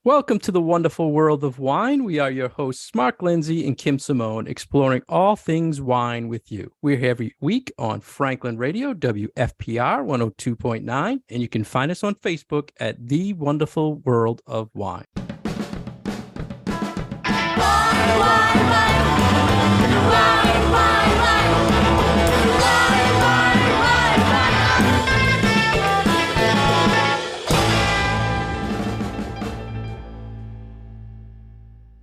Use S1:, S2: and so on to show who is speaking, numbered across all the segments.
S1: Welcome to the wonderful world of wine. We are your hosts, Mark Lindsay and Kim Simone, exploring all things wine with you. We're here every week on Franklin Radio, WFPR 102.9, and you can find us on Facebook at The Wonderful World of Wine.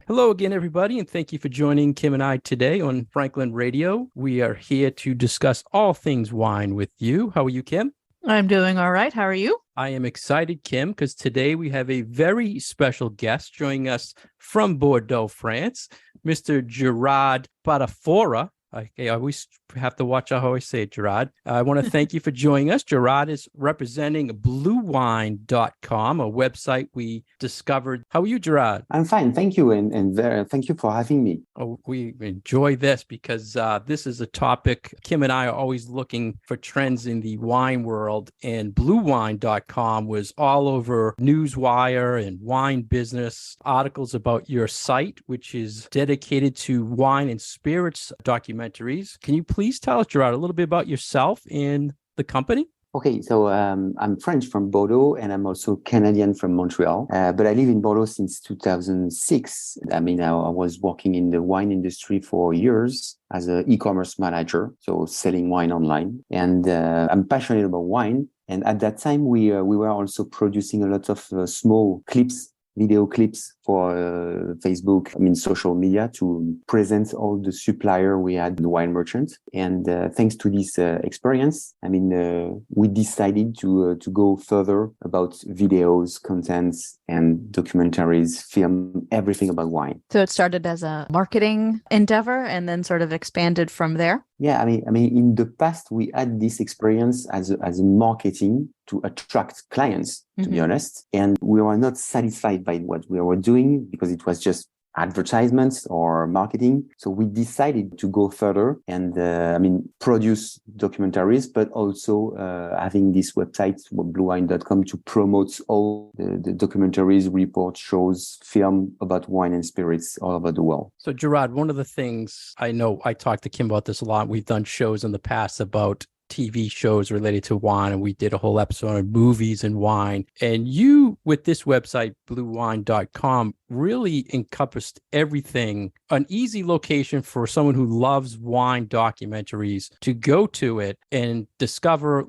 S1: Hello again, everybody, and thank you for joining Kim and I today on Franklin Radio. We are here to discuss all things wine with you. How are you, Kim?
S2: I'm doing all right. How are you?
S1: I am excited, Kim, because today we have a very special guest joining us from Bordeaux, France, Mr. Gerard Spatafora. I always have to watch how I say it, Gerard. I want to thank you for joining us. Gerard is representing bluewine.com, a website we discovered. How are you, Gerard?
S3: I'm fine. Thank you. And thank you for having me.
S1: Oh, we enjoy this because this is a topic. Kim and I are always looking for trends in the wine world, and bluewine.com was all over Newswire and wine business articles about your site, which is dedicated to wine and spirits documentaries. Can you please tell us, Gerard, a little bit about yourself and the company?
S3: Okay, so I'm French from Bordeaux, and I'm also Canadian from Montreal. But I live in Bordeaux since 2006. I was working in the wine industry for years as an e-commerce manager, so selling wine online. And I'm passionate about wine. And at that time, we were also producing a lot of small clips, video clips for Facebook, social media to present all the supplier we had, the wine merchants. And thanks to this experience, we decided to go further about videos, contents, and documentaries, film, everything about wine.
S2: So it started as a marketing endeavor and then sort of expanded from there?
S3: Yeah, in the past, we had this experience as a marketing to attract clients, to be honest. And we were not satisfied by what we were doing because it was just advertisements or marketing. So we decided to go further and, produce documentaries, but also having this website, bluewine.com, to promote all the documentaries, reports, shows, film about wine and spirits all over the world.
S1: So, Gerard, one of the things I know, I talked to Kim about this a lot. We've done shows in the past about TV shows related to wine, and we did a whole episode on movies and wine. And you, with this website, bluewine.com, really encompassed everything, an easy location for someone who loves wine documentaries to go to it and discover a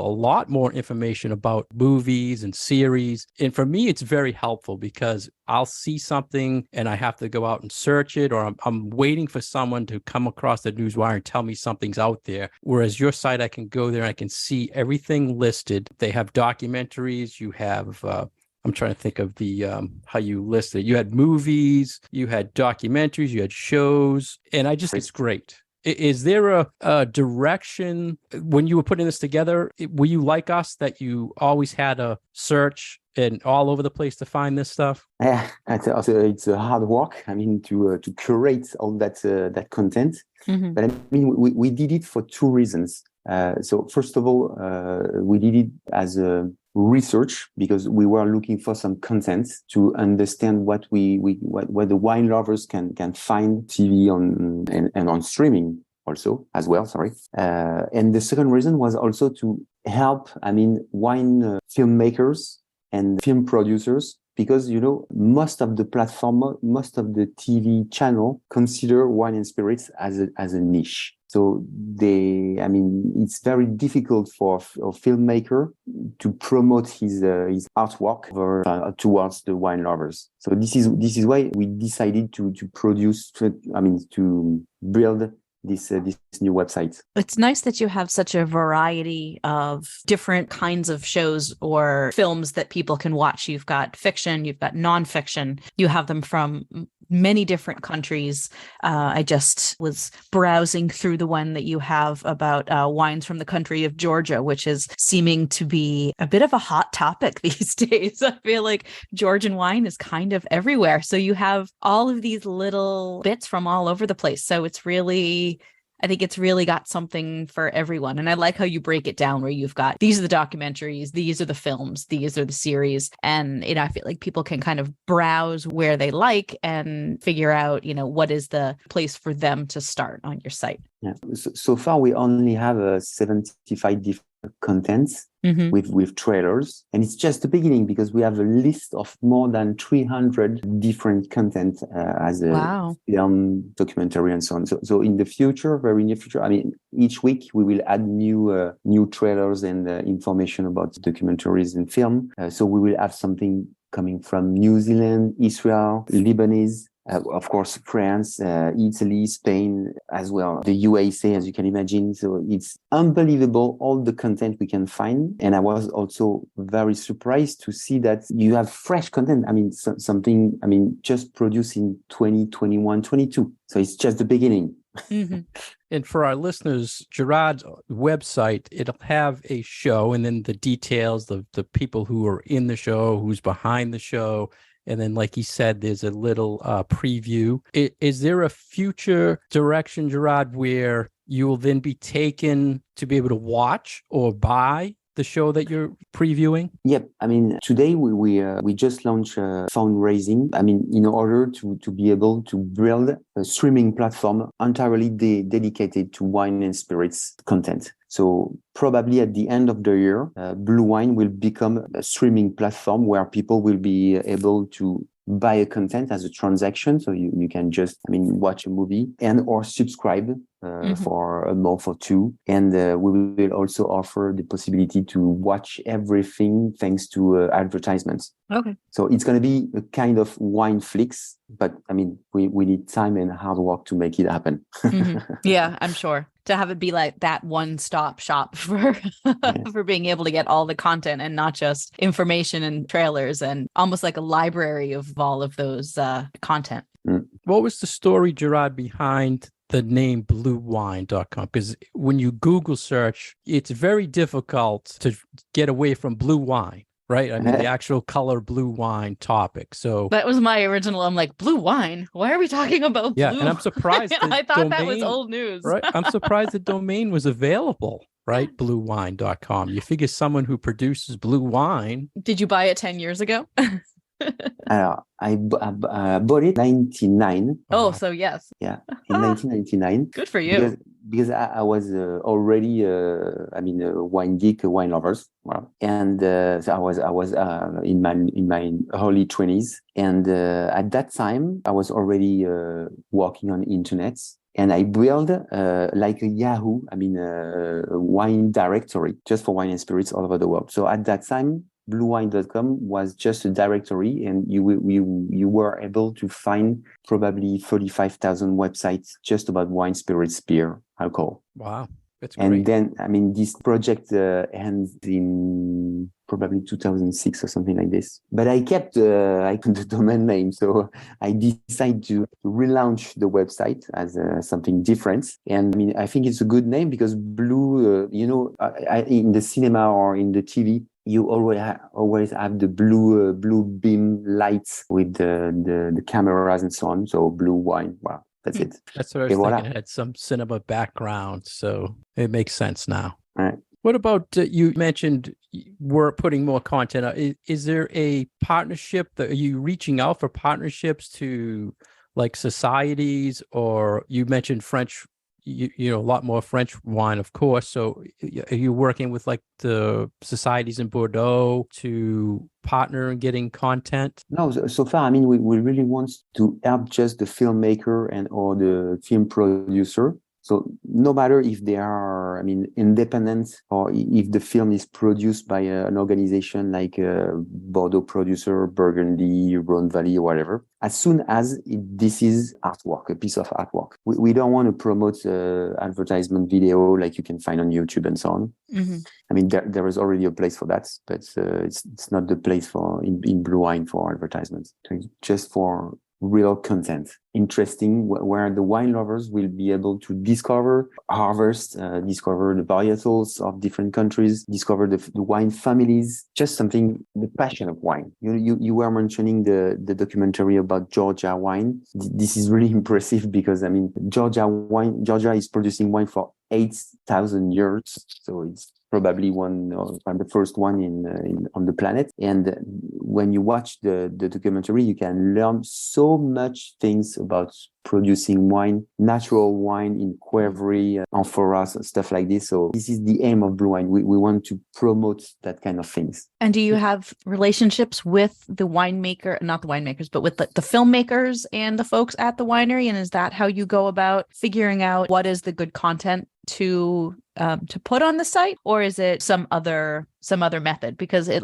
S1: lot more information about movies and series. And for me, it's very helpful because I'll see something and I have to go out and search it, or I'm waiting for someone to come across the Newswire and tell me something's out there. Whereas your site, I can go there and I can see everything listed. They have documentaries, you have I'm trying to think of the how you listed it. You had movies, you had documentaries, you had shows, and it's great. Is there a direction when you were putting this together? Were you like us that you always had a search and all over the place to find this stuff?
S3: Yeah, it's a hard work. To curate all that content. Mm-hmm. But we did it for two reasons. So first of all, we did it as a research because we were looking for some content to understand what the wine lovers can find TV on and on streaming also as well. And the second reason was also to help wine filmmakers and film producers, because most of the platform, most of the TV channel consider wine and spirits as a niche. So it's very difficult for a filmmaker to promote his artwork towards the wine lovers. So this is why we decided to build this new website.
S2: It's nice that you have such a variety of different kinds of shows or films that people can watch. You've got fiction, you've got nonfiction, you have them from many different countries. I just was browsing through the one that you have about wines from the country of Georgia, which is seeming to be a bit of a hot topic these days. I feel like Georgian wine is kind of everywhere. So you have all of these little bits from all over the place. So it's really I think it's really got something for everyone. And I like how you break it down where you've got, these are the documentaries, these are the films, these are the series. And, I feel like people can kind of browse where they like and figure out, what is the place for them to start on your site.
S3: Yeah. So far, we only have 75 different contents with trailers, and it's just the beginning because we have a list of more than 300 different content as a film, documentary, and so on. So in the future, very near future, each week we will add new trailers and information about documentaries and film. So we will have something coming from New Zealand, Israel, Lebanese. Of course, France, Italy, Spain as well, the USA, as you can imagine. So it's unbelievable, all the content we can find. And I was also very surprised to see that you have fresh content. Something just produced in 2021, 22. So it's just the beginning.
S1: And for our listeners, Gerard's website, it'll have a show and then the details, the people who are in the show, who's behind the show. And then, like he said, there's a little preview. Is there a future direction, Gerard, where you will then be taken to be able to watch or buy the show that you're previewing?
S3: Yep. Today we just launched fundraising. In order to be able to build a streaming platform entirely dedicated to wine and spirits content. So probably at the end of the year, Blue Wine will become a streaming platform where people will be able to buy a content as a transaction. So you can just, watch a movie and or subscribe for a month or two. And we will also offer the possibility to watch everything thanks to advertisements.
S2: Okay.
S3: So it's going to be a kind of wine flix, but we need time and hard work to make it happen.
S2: Yeah, I'm sure. To have it be like that one-stop shop for for being able to get all the content and not just information and trailers, and almost like a library of all of those content.
S1: What was the story, Gerard, behind the name bluewine.com? Because when you Google search, it's very difficult to get away from blue wine. Right. The actual color blue wine topic. So
S2: that was my original. I'm like, blue wine? Why are we talking about blue?
S1: Yeah. And I'm surprised.
S2: I thought that was old news.
S1: Right. I'm surprised the domain was available. Right. Bluewine.com. You figure someone who produces blue wine.
S2: Did you buy it 10 years ago?
S3: I bought it in 1999.
S2: Oh, so yes.
S3: Yeah, in 1999.
S2: Good for you.
S3: Because I was already, a wine geek, a wine lovers. Well, and so I was in my early 20s, and at that time I was already working on internet. And I built like a Yahoo, a wine directory just for wine and spirits all over the world. So at that time, bluewine.com was just a directory, and you were able to find probably 35,000 websites just about wine, spirits, beer, alcohol.
S1: Wow, that's great.
S3: And then, this project ends in probably 2006 or something like this. But I kept the domain name, so I decided to relaunch the website as something different. And I think it's a good name because blue, in the cinema or in the TV, you always have the blue beam lights with the cameras and so on. So blue wine. Wow, that's it.
S1: That's what I was thinking. It had some cinema background, so it makes sense now.
S3: All right.
S1: What about you mentioned we're putting more content out. Is there a partnership are you reaching out for partnerships to like societies, or you mentioned French? A lot more French wine, of course. So are you working with like the societies in Bordeaux to partner in getting content?
S3: No, so far, we really want to help just the filmmaker and or the film producer. So no matter if they are, independent, or if the film is produced by an organization like Bordeaux producer, Burgundy, Rhone Valley, or whatever, as soon as this is artwork, a piece of artwork. We don't want to promote advertisement video like you can find on YouTube and so on. Mm-hmm. There is already a place for that, but it's not the place in Blue Wine for advertisements. Just for real content, interesting, where the wine lovers will be able to discover, harvest, discover the varietals of different countries, discover the wine families, just something, the passion of wine. You were mentioning the documentary about Georgia wine. This is really impressive because, I mean, Georgia is producing wine for 8,000 years. So it's probably the first one on the planet. And when you watch the documentary, you can learn so much things about producing wine, natural wine in Quevry, amphoras, and stuff like this. So this is the aim of Blue Wine. We want to promote that kind of things.
S2: And do you have relationships with the winemaker, not the winemakers, but with the filmmakers and the folks at the winery? And is that how you go about figuring out what is the good content to put on the site, or is it some other method? Because it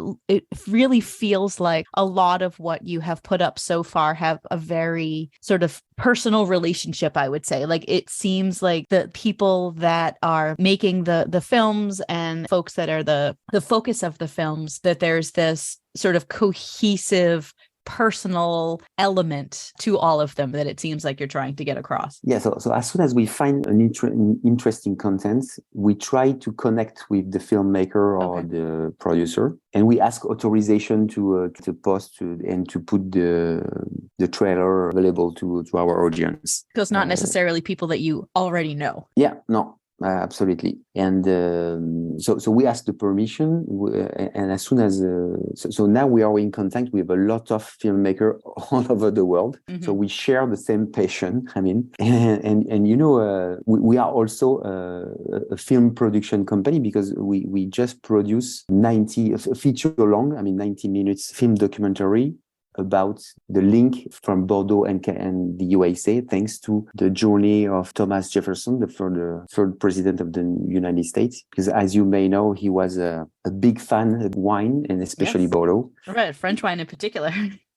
S2: really feels like a lot of what you have put up so far have a very sort of personal relationship, I would say. Like, it seems like the people that are making the films and folks that are the focus of the films, that there's this sort of cohesive personal element to all of them that it seems like you're trying to get across.
S3: Yeah, so as soon as we find an interesting content, we try to connect with the filmmaker or the producer, and we ask authorization to post and to put the trailer available to our audience.
S2: So it's not necessarily people that you already know.
S3: Yeah, no. Absolutely. And so we ask the permission, and as soon as so now we are in contact with a lot of filmmakers all over the world. Mm-hmm. So we share the same passion. I mean, and you know, we are also a film production company, because we just produce 90 feature long, 90 minutes film documentary about the link from Bordeaux and the USA, thanks to the journey of Thomas Jefferson, the third president of the United States. Because as you may know, he was a big fan of wine, and especially Bordeaux.
S2: Right, French wine in particular.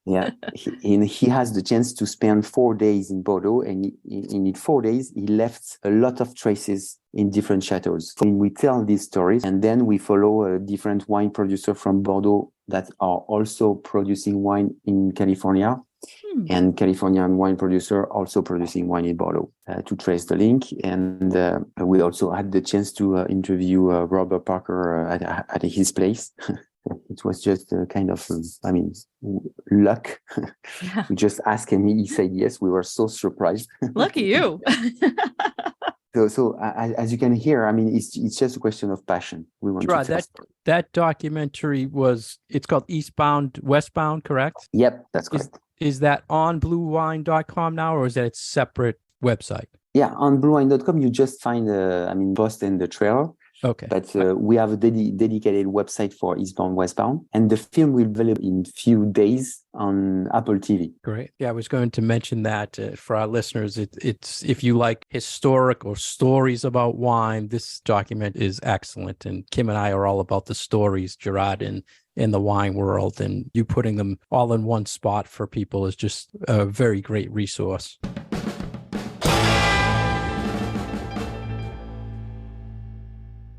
S3: Yeah, he has the chance to spend 4 days in Bordeaux, and in 4 days, he left a lot of traces in different chateaus. And we tell these stories, and then we follow a different wine producer from Bordeaux that are also producing wine in California, and Californian wine producer also producing wine in Bordeaux, to trace the link. And we also had the chance to interview Robert Parker at his place. It was just kind of, luck. Yeah. We just asked him, he said yes. We were so surprised.
S2: Lucky you.
S3: So as you can hear, it's just a question of passion. We want to
S1: that documentary it's called Eastbound, Westbound, correct?
S3: Yep, that's correct.
S1: Is that on bluewine.com now, or is that a separate website?
S3: Yeah, on bluewine.com, you just find post and the trailer.
S1: Okay.
S3: But we have a dedicated website for Eastbound, Westbound, and the film will be available in few days on Apple TV.
S1: Great. Yeah, I was going to mention that for our listeners. It's if you like historic or stories about wine, this document is excellent. And Kim and I are all about the stories, Gerard, in the wine world, and you putting them all in one spot for people is just a very great resource.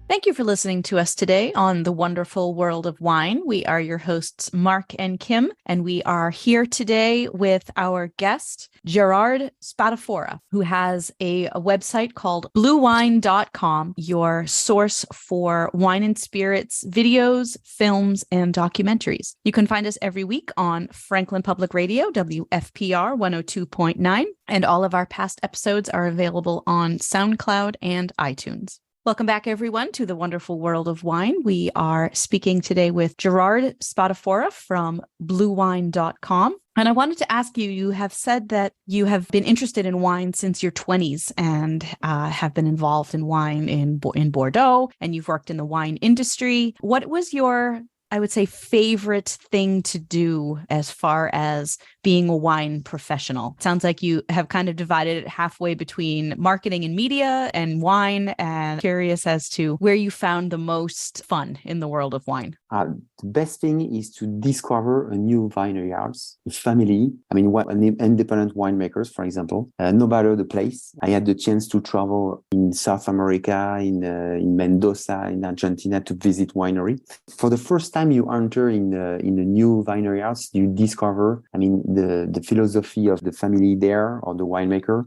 S2: Thank you for listening to us today on The Wonderful World of Wine. We are your hosts, Mark and Kim, and we are here today with our guest, Gerard Spatafora, who has a website called bluewine.com, your source for wine and spirits videos, films, and documentaries. You can find us every week on Franklin Public Radio, WFPR 102.9, and all of our past episodes are available on SoundCloud and iTunes. Welcome back, everyone, to The Wonderful World of Wine. We are speaking today with Gerard Spatafora from bluewine.com. And I wanted to ask you, you have said that you have been interested in wine since your 20s and have been involved in wine in Bordeaux, and you've worked in the wine industry. What was your, I would say, favorite thing to do as far as being a wine professional? It sounds like you have kind of divided it halfway between marketing and media and wine, and curious as to where you found the most fun in the world of wine.
S3: The best thing is to discover a new vineyards, family. Independent winemakers, for example, no matter the place. I had the chance to travel in South America, in Mendoza, in Argentina, to visit winery. For the first time time you enter in a new winery house, you discover, I mean, the philosophy of the family there or the winemaker.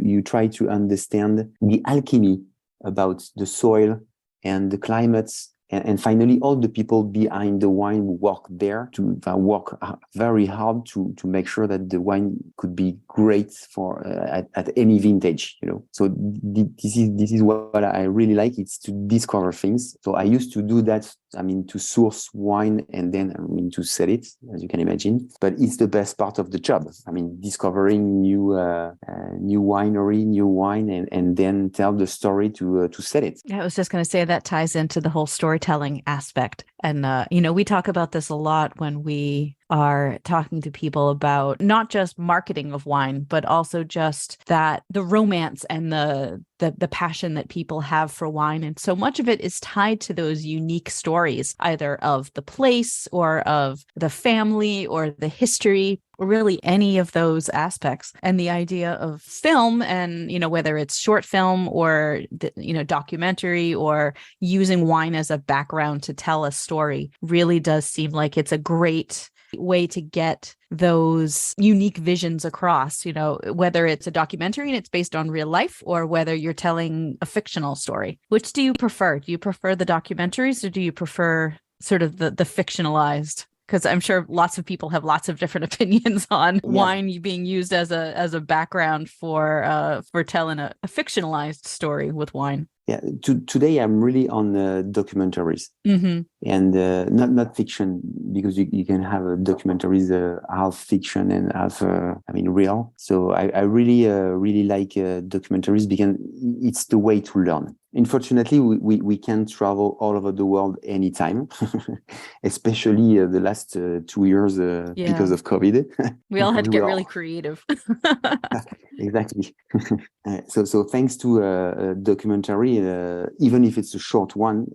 S3: You try to understand the alchemy about the soil and the climates. And finally, all the people behind the wine work there to work very hard to make sure that the wine could be great for at any vintage, you know. So this is what I really like. It's to discover things. So I used to do that. I mean, to source wine and then to sell it, as you can imagine. But it's the best part of the job. I mean, discovering new winery, new wine, and then tell the story to sell it.
S2: I was just going to say that ties into the whole storytelling aspect. And, we talk about this a lot when we are talking to people about not just marketing of wine, but also just that the romance and the passion that people have for wine. And so much of it is tied to those unique stories, either of the place or of the family or the history, or really any of those aspects. And the idea of film and, whether it's short film or, documentary or using wine as a background to tell a story really does seem like it's a great way to get those unique visions across, whether it's a documentary and it's based on real life or whether you're telling a fictional story. Which do you prefer? Do you prefer the documentaries or do you prefer sort of the fictionalized? Because I'm sure lots of people have lots of different opinions on wine being used as a background for telling a fictionalized story with wine.
S3: Yeah, today I'm really on documentaries and not fiction, because you can have documentaries half fiction and half real. So I really like documentaries because it's the way to learn. Unfortunately, we can't travel all over the world anytime, especially the last 2 years because of COVID.
S2: We all had to get really creative.
S3: Exactly. So thanks to a documentary, even if it's a short one,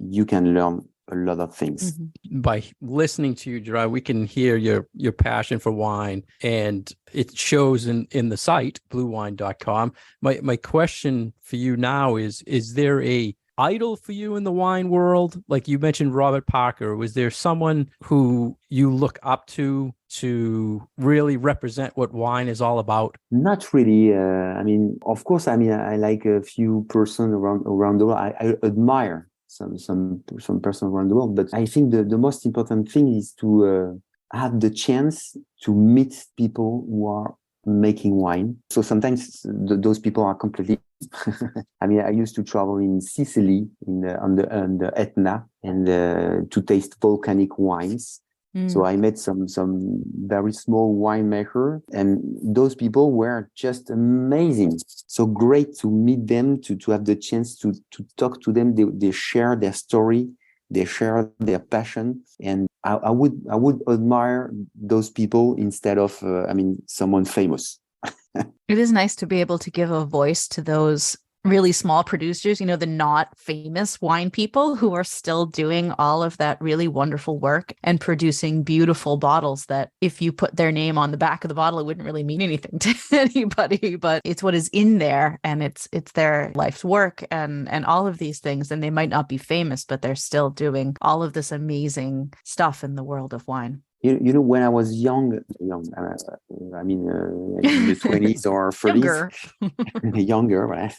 S3: you can learn a lot of things.
S1: By listening to you, Gerard, we can hear your passion for wine, and it shows in the site bluewine.com. My question for you now is there a idol for you in the wine world? Like you mentioned Robert Parker. Was there someone who you look up to really represent what wine is all about?
S3: Not really. Of course, I like a few person around the world. I admire some person around the world, but I think the most important thing is to have the chance to meet people who are making wine. So sometimes those people are completely I used to travel in Sicily on the Etna and to taste volcanic wines. So I met some very small winemaker, and those people were just amazing. So great to meet them, to have the chance to talk to them. They share their story, they share their passion, and I would admire those people instead of someone famous.
S2: It is nice to be able to give a voice to those really small producers, the not famous wine people who are still doing all of that really wonderful work and producing beautiful bottles that if you put their name on the back of the bottle, it wouldn't really mean anything to anybody, but it's what is in there and it's their life's work and all of these things. And they might not be famous, but they're still doing all of this amazing stuff in the world of wine.
S3: When I was young, in the 20s or 30s, younger, right?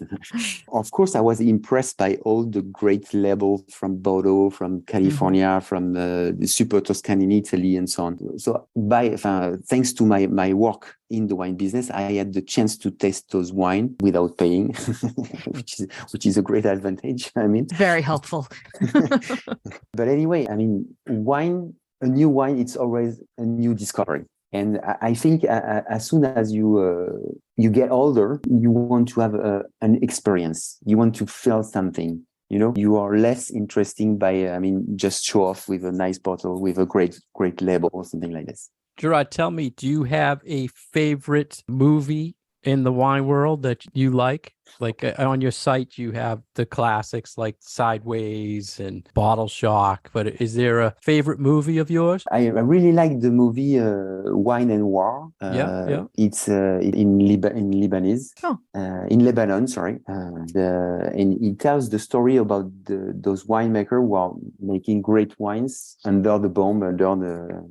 S3: Of course, I was impressed by all the great labels from Bordeaux, from California, from the Super Toscane in Italy, and so on. So, thanks to my work in the wine business, I had the chance to taste those wine without paying, which is a great advantage.
S2: Very helpful.
S3: But anyway, a new wine, it's always a new discovery. And I think as soon as you get older, you want to have an experience. You want to feel something. You are less interesting by, just show off with a nice bottle, with a great label or something like this.
S1: Gerard, tell me, do you have a favorite movie in the wine world that you like? Like on your site, you have the classics like Sideways and Bottle Shock. But is there a favorite movie of yours?
S3: I really like the movie Wine and War.
S1: Yeah.
S3: It's in Lebanese.
S2: Oh.
S3: In Lebanon, sorry. And it tells the story about those winemakers who are making great wines under the bomb, under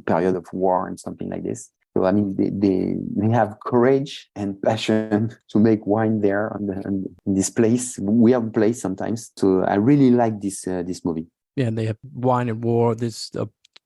S3: period of war and something like this. So I mean, they have courage and passion to make wine there in this place, weird place sometimes. So I really like this movie.
S1: Yeah, and they have Wine and War. There's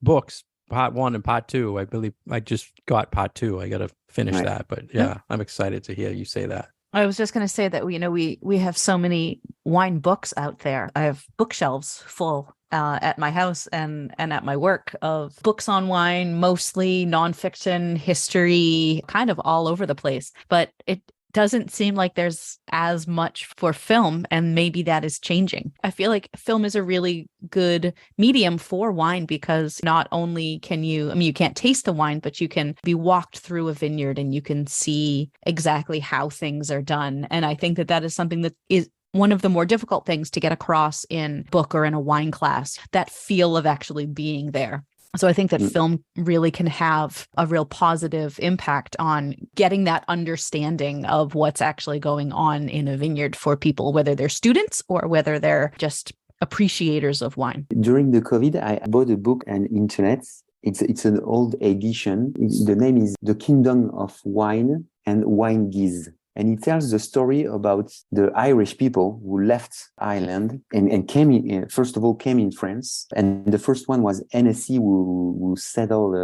S1: books, part 1 and part 2. I believe I just got part 2. I got to finish that. But yeah, I'm excited to hear you say that.
S2: I was just going to say that we have so many wine books out there. I have bookshelves full at my house and at my work of books on wine, mostly nonfiction, history, kind of all over the place. But it doesn't seem like there's as much for film, and maybe that is changing. I feel like film is a really good medium for wine because not only can you can't taste the wine, but you can be walked through a vineyard and you can see exactly how things are done. And I think that is something that is one of the more difficult things to get across in book or in a wine class, that feel of actually being there. So I think that film really can have a real positive impact on getting that understanding of what's actually going on in a vineyard for people, whether they're students or whether they're just appreciators of wine.
S3: During the COVID, I bought a book on internet. It's an old edition. The name is The Kingdom of Wine and Wine Geese. And it tells the story about the Irish people who left Ireland and came in France. And the first one was NSC who settled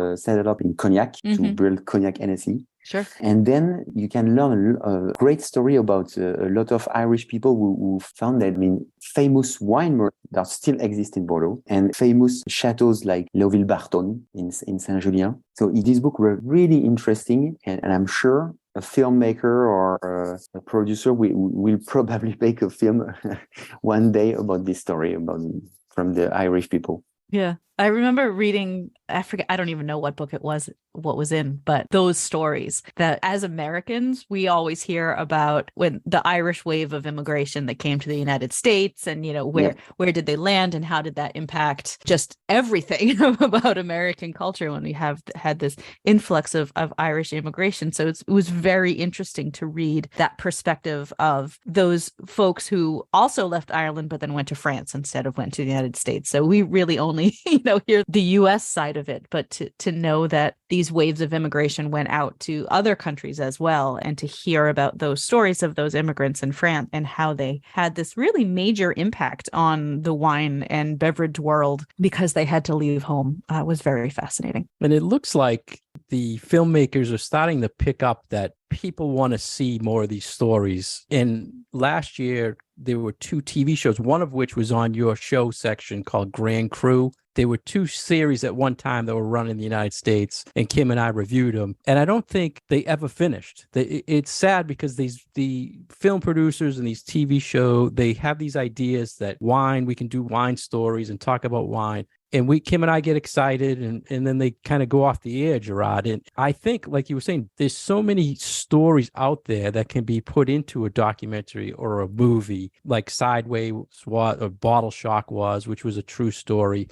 S3: up in Cognac to build Cognac NSC.
S2: Sure.
S3: And then you can learn a great story about a lot of Irish people who found that, famous wine that still exist in Bordeaux and famous chateaus like Leuville-Barton in Saint-Julien. So this book was really interesting, and I'm sure a filmmaker or a producer will probably make a film one day about this story from the Irish people.
S2: Yeah. I remember reading, I don't even know what book it was, what was in, but those stories that as Americans, we always hear about when the Irish wave of immigration that came to the United States and, where did they land and how did that impact just everything about American culture when we had this influx of Irish immigration. So it was very interesting to read that perspective of those folks who also left Ireland, but then went to France instead of went to the United States. So we really only, hear the U.S. side of it, but to know that these waves of immigration went out to other countries as well, and to hear about those stories of those immigrants in France and how they had this really major impact on the wine and beverage world because they had to leave home was very fascinating.
S1: And it looks like the filmmakers are starting to pick up that people want to see more of these stories. And last year, there were 2 TV shows, one of which was on your show section called Grand Cru. There were 2 series at one time that were run in the United States, and Kim and I reviewed them. And I don't think they ever finished. It's sad because the film producers and these TV shows, they have these ideas that we can do wine stories and talk about wine. And Kim and I get excited and then they kind of go off the air, Gerard. And I think, like you were saying, there's so many stories out there that can be put into a documentary or a movie, like Sideways or Bottle Shock was, which was a true story.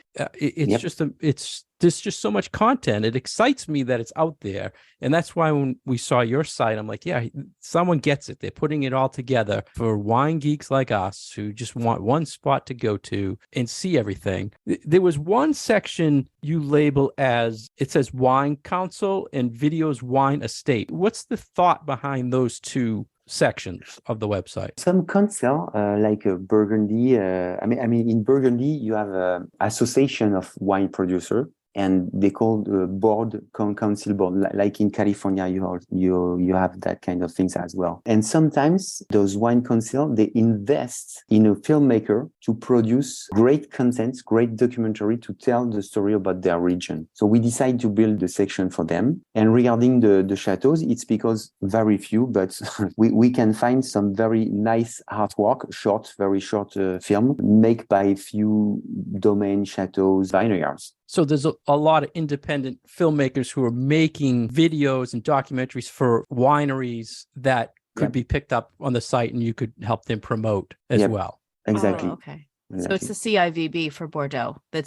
S1: There's just so much content. It excites me that it's out there. And that's why when we saw your site, I'm like, yeah, someone gets it. They're putting it all together for wine geeks like us who just want one spot to go to and see everything. There was one section you label as, it says Wine Council and Videos Wine Estate. What's the thought behind those 2 sections of the website?
S3: Some council like Burgundy. In Burgundy, you have an association of wine producer, and they call the board council board. Like in California, you have that kind of things as well. And sometimes those wine council, they invest in a filmmaker to produce great content, great documentary to tell the story about their region. So we decided to build the section for them. And regarding the chateaus, it's because very few, but we can find some very nice artwork, very short film made by few domain chateaus, vineyards.
S1: So there's a lot of independent filmmakers who are making videos and documentaries for wineries that could be picked up on the site and you could help them promote as well.
S3: Exactly.
S2: Oh, okay. So it's the CIVB for Bordeaux that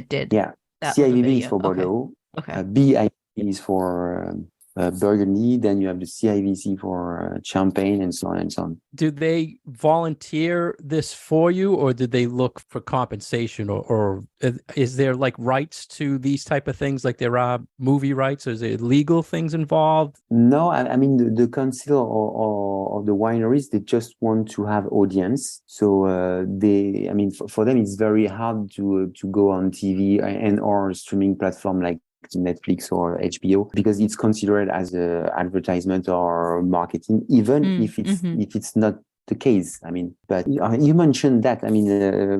S2: did.
S3: Yeah.
S2: That
S3: CIVB is for Bordeaux.
S2: Okay.
S3: BIV is for Burgundy. Then you have the CIVC for Champagne and so on and so on.
S1: Do they volunteer this for you, or did they look for compensation, or is there like rights to these type of things, like there are movie rights? Or is there legal things involved?
S3: No, I mean the council or the wineries, they just want to have audience. So for them it's very hard to go on TV and or streaming platform like Netflix or HBO, because it's considered as a advertisement or marketing, even if it's not the case. I mean, but you mentioned that. I mean,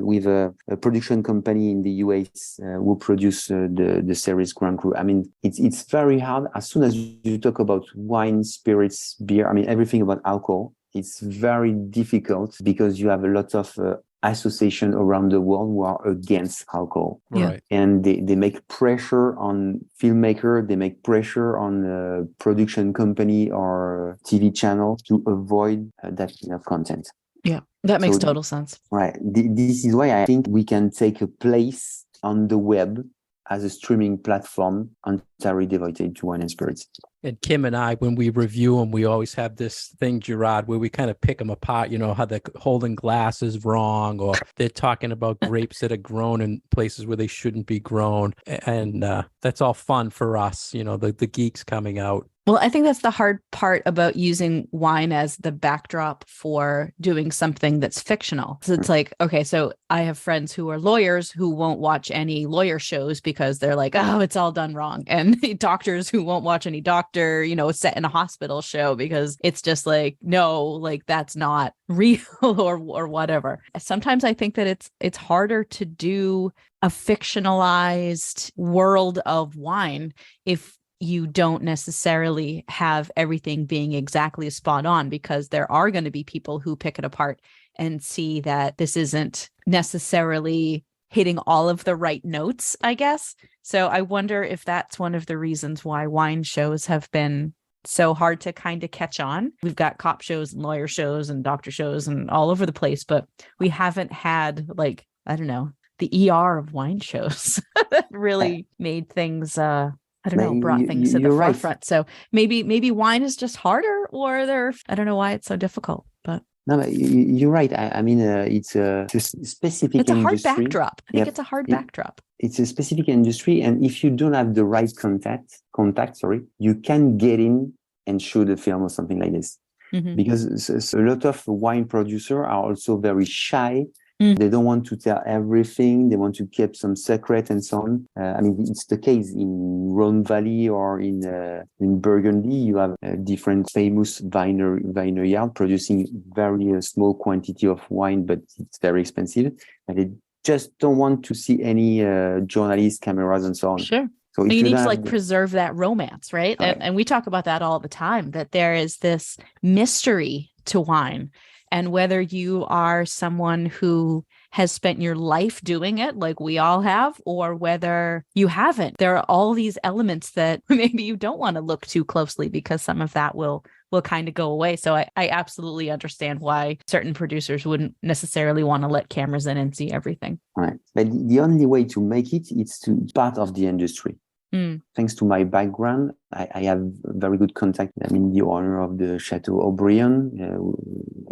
S3: with a production company in the US who produce the series Grand Cru. I mean, it's very hard. As soon as you talk about wine, spirits, beer, I mean, everything about alcohol, it's very difficult because you have a lot of association around the world who are against alcohol.
S1: Right.
S3: And they make pressure on filmmaker, they make pressure on the production company or TV channel to avoid that kind of content.
S2: Yeah, that makes total sense.
S3: Right. This is why I think we can take a place on the web as a streaming platform entirely devoted to wine and spirits.
S1: And Kim and I, when we review them, we always have this thing, Gerard, where we kind of pick them apart, you know, how they're holding glasses wrong, or they're talking about grapes that are grown in places where they shouldn't be grown. And that's all fun for us, you know, the geeks coming out.
S2: Well, I think that's the hard part about using wine as the backdrop for doing something that's fictional. So it's like, okay, so I have friends who are lawyers who won't watch any lawyer shows because they're like, oh, it's all done wrong. And doctors who won't watch any doctor, you know, set in a hospital show because it's just like, no, like that's not real or whatever. Sometimes I think that it's harder to do a fictionalized world of wine if you don't necessarily have everything being exactly spot on, because there are going to be people who pick it apart and see that this isn't necessarily hitting all of the right notes, I guess. So I wonder if that's one of the reasons why wine shows have been so hard to kind of catch on. We've got cop shows and lawyer shows and doctor shows and all over the place, but we haven't had, like, I don't know, the ER of wine shows that really made things brought things to the forefront. Right. So maybe wine is just harder, or I don't know why it's so difficult, but.
S3: No, you're right. I mean, it's a specific industry.
S2: It's a hard backdrop. I think it's a hard backdrop.
S3: It's a specific industry. And if you don't have the right contact, you can get in and shoot a film or something like this. Mm-hmm. Because a lot of wine producers are also very shy. They don't want to tell everything. They want to keep some secret and so on. I mean, it's the case in Rhone Valley or in Burgundy. You have different famous vineyard producing very small quantity of wine, but it's very expensive. And they just don't want to see any journalists, cameras, and so on.
S2: Sure. So you need to like preserve that romance, right? And we talk about that all the time, that there is this mystery to wine. And whether you are someone who has spent your life doing it, like we all have, or whether you haven't, there are all these elements that maybe you don't want to look too closely, because some of that will kind of go away. So I absolutely understand why certain producers wouldn't necessarily want to let cameras in and see everything.
S3: Right. But the only way to make it is to be part of the industry. Thanks to my background, I have very good contact. I'm in the owner of the Chateau Aubryon,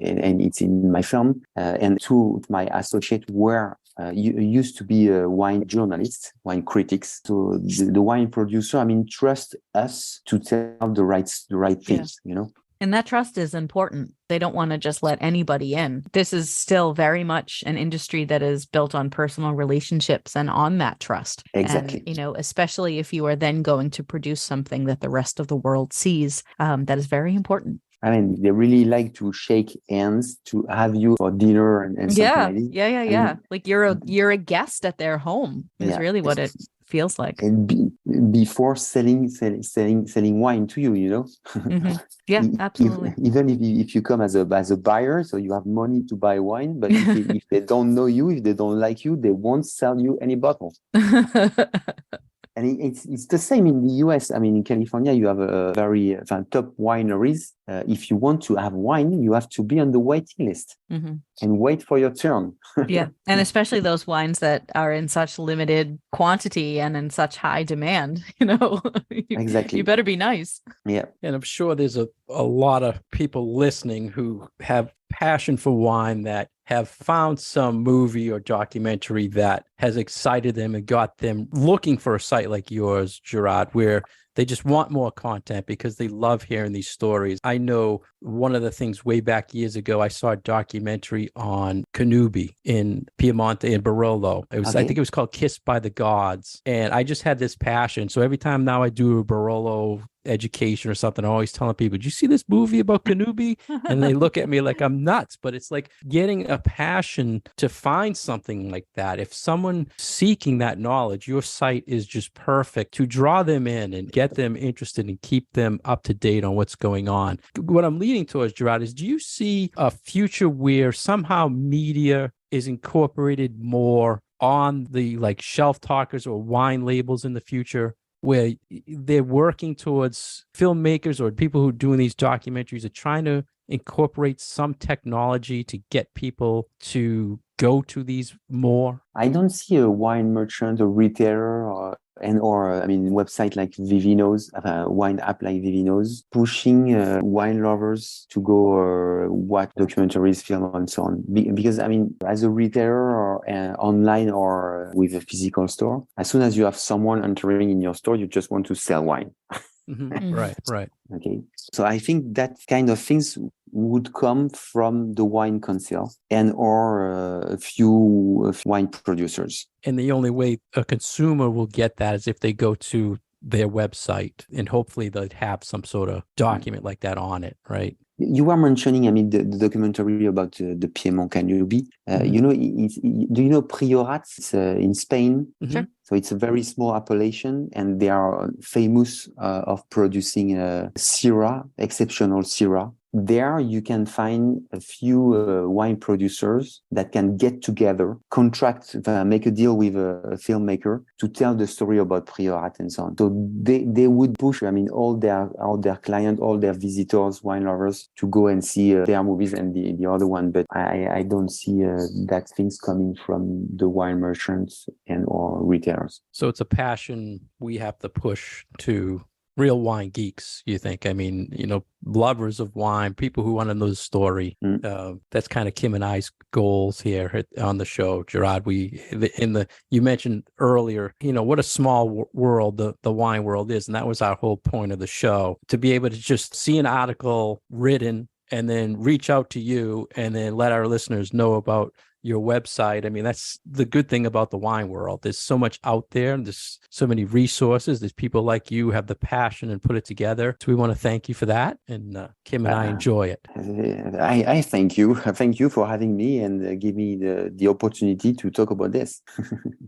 S3: and it's in my film. And two, my associate were used to be wine journalists, wine critics. So the wine producer, I mean, trust us to tell the right things, you know.
S2: And that trust is important. They don't want to just let anybody in. This is still very much an industry that is built on personal relationships and on that trust.
S3: Exactly.
S2: And, you know, especially if you are then going to produce something that the rest of the world sees, that is very important.
S3: I mean, they really like to shake hands, to have you for dinner and something like this.
S2: Yeah. Like you're a guest at their home is really what it feels like.
S3: And before selling wine to you, you know.
S2: Mm-hmm. Yeah, absolutely.
S3: Even if you come as a buyer, so you have money to buy wine, but if they don't know you, if they don't like you, they won't sell you any bottle. And it's the same in the US. I mean, in California, you have a very top wineries. If you want to have wine, you have to be on the waiting list and wait for your turn.
S2: Yeah. And especially those wines that are in such limited quantity and in such high demand,
S3: Exactly.
S2: You better be nice.
S3: Yeah.
S1: And I'm sure there's a lot of people listening who have passion for wine that have found some movie or documentary that has excited them and got them looking for a site like yours, Gerard, where they just want more content because they love hearing these stories. I know one of the things way back years ago, I saw a documentary on Canubi in Piemonte in Barolo. It was, I think it was called Kissed by the Gods. And I just had this passion. So every time now I do a Barolo education or something, I'm always telling people, did you see this movie about Canubi? And they look at me like I'm nuts. But it's like getting a passion to find something like that. If someone seeking that knowledge, your site is just perfect to draw them in and get them interested and keep them up to date on what's going on. What I'm leading towards, Gerard, is do you see a future where somehow media is incorporated more on the like shelf talkers or wine labels in the future, where they're working towards filmmakers or people who are doing these documentaries are trying to incorporate some technology to get people to go to these more?
S3: I don't see a wine merchant or retailer or website like Vivino's, a wine app like Vivino's, pushing wine lovers to go watch documentaries, film, and so on. Because, I mean, as a retailer or online or with a physical store, as soon as you have someone entering in your store, you just want to sell wine.
S1: Right.
S3: Okay. So I think that kind of things would come from the wine council or a few wine producers.
S1: And the only way a consumer will get that is if they go to their website, and hopefully they'll have some sort of document like that on it, right?
S3: You were mentioning, I mean, the documentary about the Piedmont Canubi. Do you know Priorat? It's in Spain.
S2: Sure.
S3: So it's a very small appellation, and they are famous of producing Syrah, exceptional Syrah. There you can find a few wine producers that can get together, make a deal with a filmmaker to tell the story about Priorat and so on. So they would push, I mean, all their clients, all their visitors, wine lovers to go and see their movies and the other one. But I don't see that things coming from the wine merchants and or retailers.
S1: So it's a passion we have to push to real wine geeks, you think? I mean, lovers of wine, people who want to know the story. That's kind of Kim and I's goals here on the show, Gerard. You mentioned earlier, what a small world the wine world is, and that was our whole point of the show, to be able to just see an article written and then reach out to you and then let our listeners know about your website. I mean, that's the good thing about the wine world. There's so much out there, and there's so many resources. There's people like you who have the passion and put it together. So we want to thank you for that. And Kim and I enjoy it.
S3: I thank you. Thank you for having me and give me the opportunity to talk about this.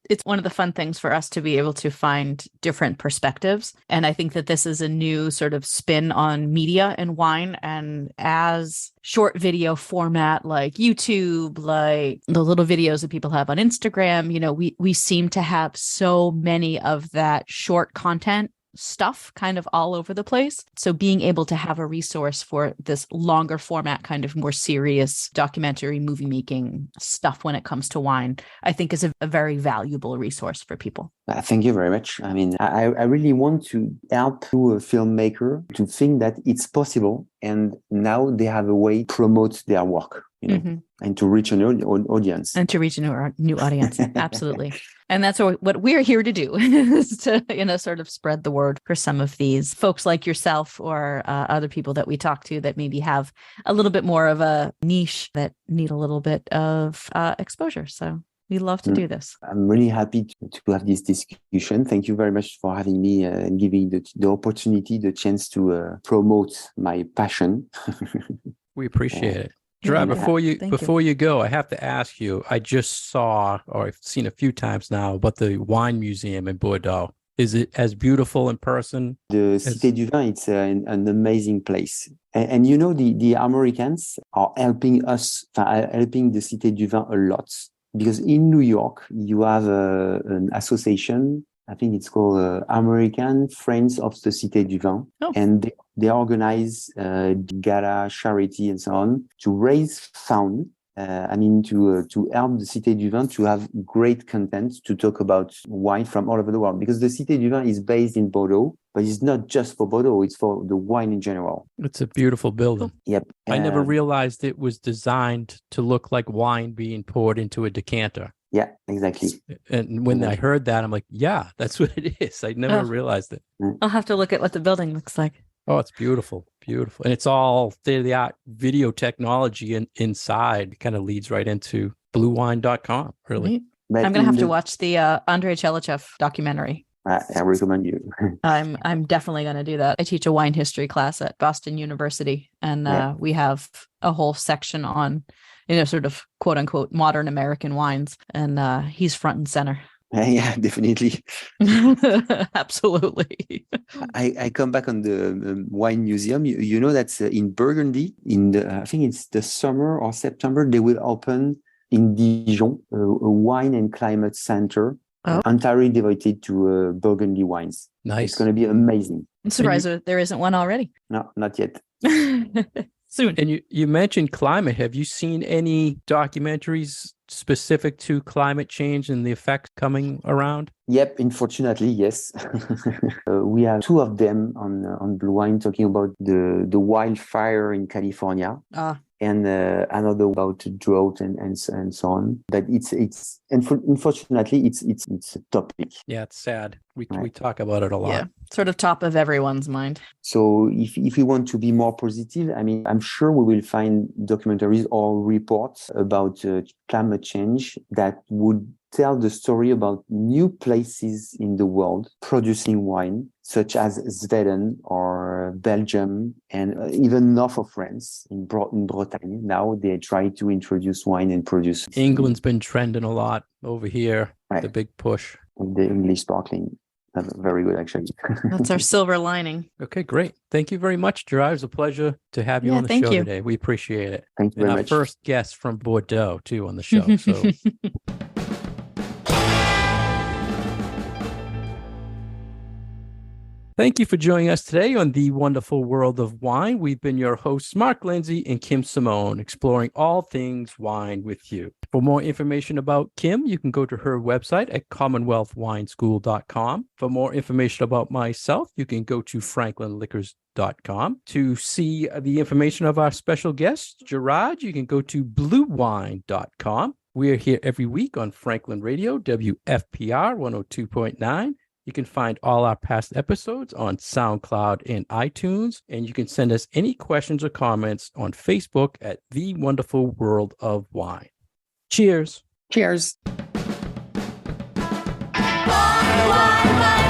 S2: It's one of the fun things for us to be able to find different perspectives. And I think that this is a new sort of spin on media and wine. And as short video format like YouTube, like the little videos that people have on Instagram, we seem to have so many of that short content stuff kind of all over the place. So being able to have a resource for this longer format, kind of more serious documentary movie making stuff when it comes to wine, I think is a very valuable resource for people.
S3: Thank you very much. I mean, I really want to help a filmmaker to think that it's possible, and now they have a way to promote their work, and to reach a new audience.
S2: And to reach a new audience. Absolutely. And that's what we're here to do, is to, sort of spread the word for some of these folks like yourself or other people that we talk to that maybe have a little bit more of a niche that need a little bit of exposure. So we love to do this.
S3: I'm really happy to have this discussion. Thank you very much for having me and giving the opportunity, the chance to promote my passion.
S1: We appreciate it. Gerard, before you go, I have to ask you, I just saw, or I've seen a few times now, but the wine museum in Bordeaux. Is it as beautiful in person?
S3: The Cité du Vin, it's an amazing place. And the Americans are helping us, helping the Cité du Vin a lot. Because in New York, you have an association I think it's called American Friends of the Cité du Vin.
S2: Oh.
S3: And they organize gala, charity, and so on to raise funds. To help the Cité du Vin to have great content to talk about wine from all over the world. Because the Cité du Vin is based in Bordeaux, but it's not just for Bordeaux, it's for the wine in general.
S1: It's a beautiful building.
S3: Yep.
S1: I never realized it was designed to look like wine being poured into a decanter.
S3: Yeah, exactly.
S1: And when I heard that, I'm like, yeah, that's what it is. I never realized it.
S2: I'll have to look at what the building looks like.
S1: Oh, it's beautiful. Beautiful. And it's all state-of-the-art video technology inside. It kind of leads right into bluewine.com, really.
S2: I'm going to have to watch the Andrei Chelichev documentary.
S3: I recommend you.
S2: I'm definitely going to do that. I teach a wine history class at Boston University, and we have a whole section on, sort of quote unquote modern American wines, and he's front and center.
S3: Yeah, definitely.
S2: Absolutely.
S3: I come back on the wine museum. You know that's in Burgundy, I think it's the summer or September, they will open in Dijon a wine and climate center entirely devoted to Burgundy wines.
S1: Nice.
S3: It's going to be amazing.
S2: I'm surprised there isn't one already.
S3: No, not yet.
S2: Soon.
S1: And you mentioned climate. Have you seen any documentaries specific to climate change and the effects coming around?
S3: Yep, unfortunately, yes. We have two of them on Blue Wine talking about the wildfire in California. And another about drought and so on. But unfortunately it's a topic.
S1: Yeah, it's sad. We talk about it a lot.
S2: Yeah, sort of top of everyone's mind.
S3: So if we want to be more positive, I'm sure we will find documentaries or reports about climate change that would tell the story about new places in the world producing wine, such as Sweden or Belgium, and even north of France, in Bretagne. Now they try to introduce wine and produce.
S1: England's been trending a lot over here,
S3: right.
S1: The big push.
S3: The English sparkling. That's very good, actually.
S2: That's our silver lining.
S1: Okay, great. Thank you very much, Gerard. It was a pleasure to have you on the show today. We appreciate it.
S3: Thank you very much.
S1: Our first guest from Bordeaux, too, on the show. So. Thank you for joining us today on The Wonderful World of Wine. We've been your hosts, Mark Lindsay and Kim Simone, exploring all things wine with you. For more information about Kim, you can go to her website at commonwealthwineschool.com. For more information about myself, you can go to franklinliquors.com. To see the information of our special guest, Gerard, you can go to bluewine.com. We are here every week on Franklin Radio, WFPR 102.9. You can find all our past episodes on SoundCloud and iTunes, and you can send us any questions or comments on Facebook at The Wonderful World of Wine. Cheers.
S3: Cheers.
S4: Wine, wine, wine.